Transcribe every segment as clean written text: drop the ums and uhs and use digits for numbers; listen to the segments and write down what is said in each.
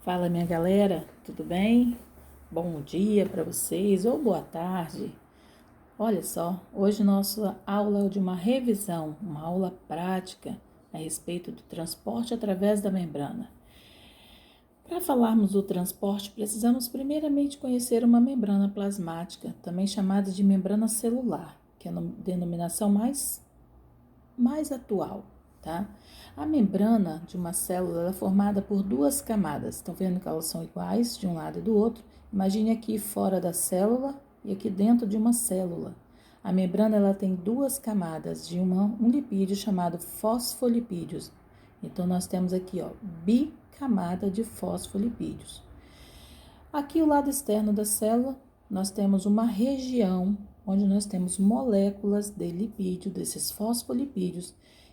Fala, minha galera, tudo bem? Bom dia para vocês ou boa tarde. Olha só, hoje nossa aula é de uma revisão, uma aula prática a respeito do transporte através da membrana. Para falarmos do transporte, precisamos primeiramente conhecer uma membrana plasmática, também chamada de membrana celular, que é a denominação mais atual, tá? A membrana de uma célula é formada por duas camadas. Estão vendo que elas são iguais de um lado e do outro? Imagine aqui fora da célula e aqui dentro de uma célula. A membrana ela tem duas camadas de um lipídio chamado fosfolipídios. Então nós temos aqui, ó, bicamada de fosfolipídios. Aqui o lado externo da célula, nós temos uma região onde nós temos moléculas de lipídio, desses fosfolipídios,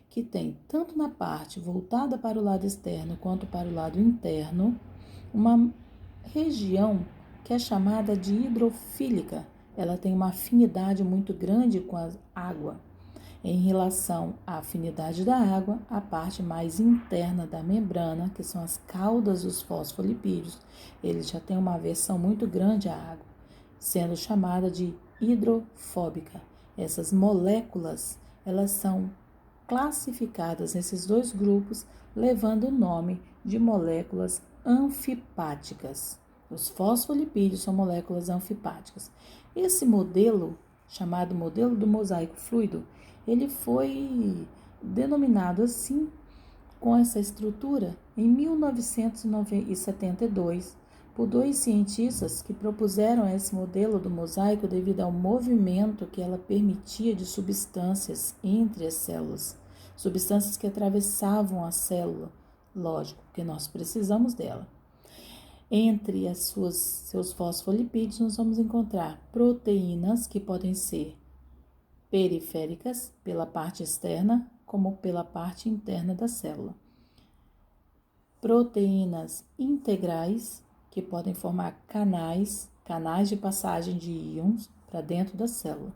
que tem tanto na parte voltada para o lado externo quanto para o lado interno, uma região que é chamada de hidrofílica. Ela tem uma afinidade muito grande com a água. Em relação à afinidade da água, a parte mais interna da membrana, que são as caudas dos fosfolipídios, ele já tem uma aversão muito grande à água, sendo chamada de hidrofóbica. Essas moléculas, elas são classificadas nesses dois grupos, levando o nome de moléculas anfipáticas. Os fosfolipídios são moléculas anfipáticas. Esse modelo, chamado modelo do mosaico fluido, ele foi denominado assim, com essa estrutura, em 1972, por dois cientistas que propuseram esse modelo do mosaico devido ao movimento que ela permitia de substâncias entre as células, substâncias que atravessavam a célula, lógico, porque nós precisamos dela. Entre seus fosfolipídios, nós vamos encontrar proteínas que podem ser periféricas, pela parte externa, como pela parte interna da célula. Proteínas integrais, que podem formar canais de passagem de íons para dentro da célula.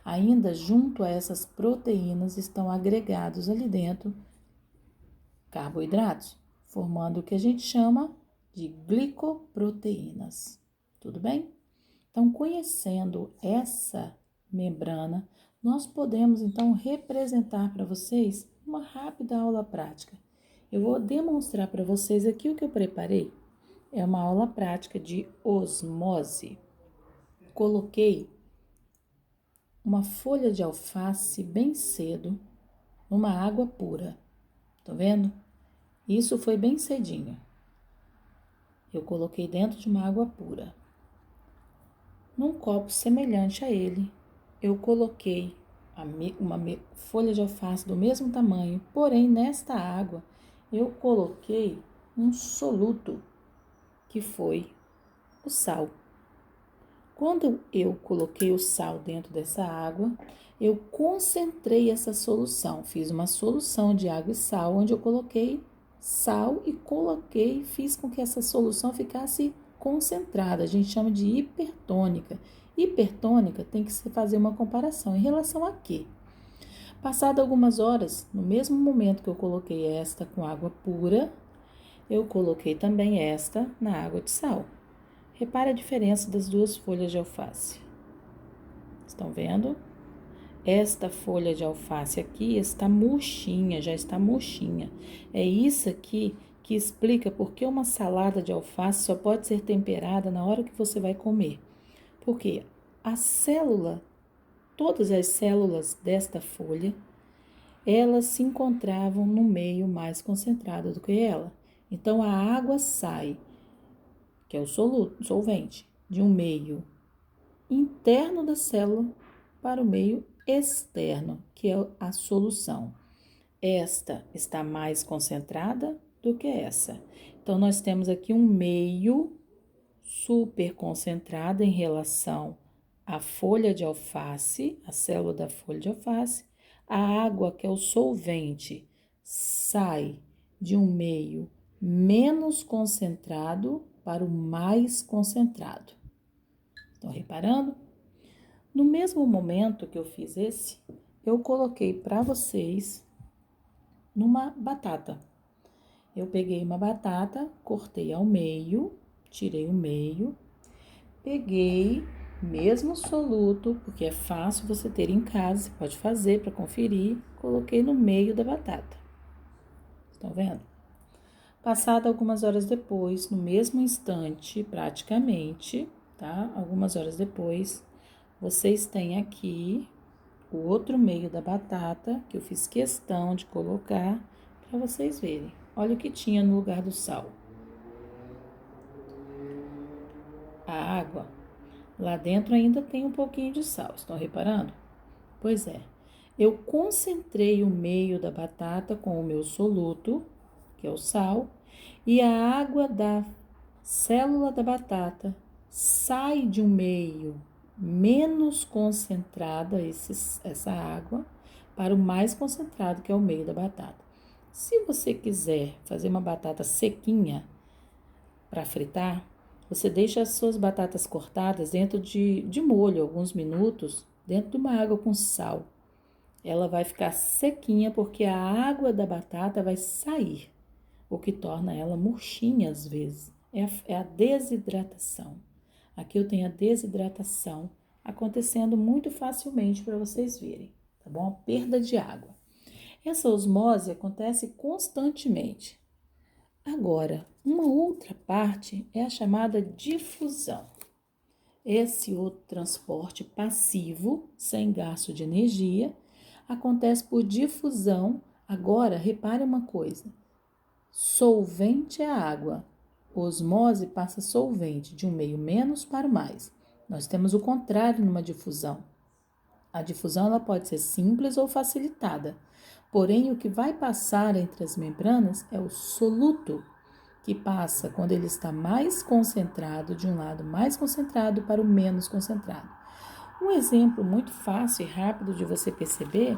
Ainda junto a essas proteínas estão agregados ali dentro carboidratos, formando o que a gente chama de glicoproteínas. Tudo bem? Então, conhecendo essa membrana, nós podemos então representar para vocês uma rápida aula prática. Eu vou demonstrar para vocês aqui o que eu preparei. É uma aula prática de osmose. Coloquei uma folha de alface bem cedo numa água pura. Tá vendo? Isso foi bem cedinho. Eu coloquei dentro de uma água pura. Num copo semelhante a ele, eu coloquei uma folha de alface do mesmo tamanho, porém nesta água eu coloquei um soluto, que foi o sal. Quando eu coloquei o sal dentro dessa água, eu concentrei essa solução, fiz uma solução de água e sal, onde eu coloquei sal e fiz com que essa solução ficasse concentrada, a gente chama de hipertônica. Hipertônica tem que se fazer uma comparação em relação a quê? Passado algumas horas, no mesmo momento que eu coloquei esta com água pura, eu coloquei também esta na água de sal. Repare a diferença das duas folhas de alface. Estão vendo? Esta folha de alface aqui está murchinha, já está murchinha. É isso aqui que explica por que uma salada de alface só pode ser temperada na hora que você vai comer. Porque a célula, todas as células desta folha, elas se encontravam no meio mais concentrado do que ela. Então, a água sai, que é o solvente, de um meio interno da célula para o meio externo, que é a solução. Esta está mais concentrada do que essa. Então, nós temos aqui um meio super concentrado em relação à folha de alface, a célula da folha de alface. A água, que é o solvente, sai de um meio menos concentrado para o mais concentrado. Estão reparando? No mesmo momento que eu fiz esse, eu coloquei para vocês numa batata. Eu peguei uma batata, cortei ao meio, tirei o meio, peguei mesmo soluto, porque é fácil você ter em casa, você pode fazer para conferir, coloquei no meio da batata. Estão vendo? Passado algumas horas depois, no mesmo instante, praticamente, tá? Algumas horas depois, vocês têm aqui o outro meio da batata, que eu fiz questão de colocar para vocês verem. Olha o que tinha no lugar do sal. A água. Lá dentro ainda tem um pouquinho de sal, estão reparando? Pois é. Eu concentrei o meio da batata com o meu soluto, que é o sal, e a água da célula da batata sai de um meio menos concentrada, essa água, para o mais concentrado, que é o meio da batata. Se você quiser fazer uma batata sequinha para fritar, você deixa as suas batatas cortadas dentro de molho, alguns minutos, dentro de uma água com sal. Ela vai ficar sequinha porque a água da batata vai sair, o que torna ela murchinha às vezes. É a desidratação. Aqui eu tenho a desidratação acontecendo muito facilmente para vocês verem, tá bom? A perda de água. Essa osmose acontece constantemente. Agora, uma outra parte é a chamada difusão. Esse outro transporte passivo, sem gasto de energia, acontece por difusão. Agora, repare uma coisa: solvente é água, osmose passa solvente de um meio menos para o mais. Nós temos o contrário numa difusão. A difusão ela pode ser simples ou facilitada, porém o que vai passar entre as membranas é o soluto, que passa quando ele está mais concentrado, de um lado mais concentrado para o menos concentrado. Um exemplo muito fácil e rápido de você perceber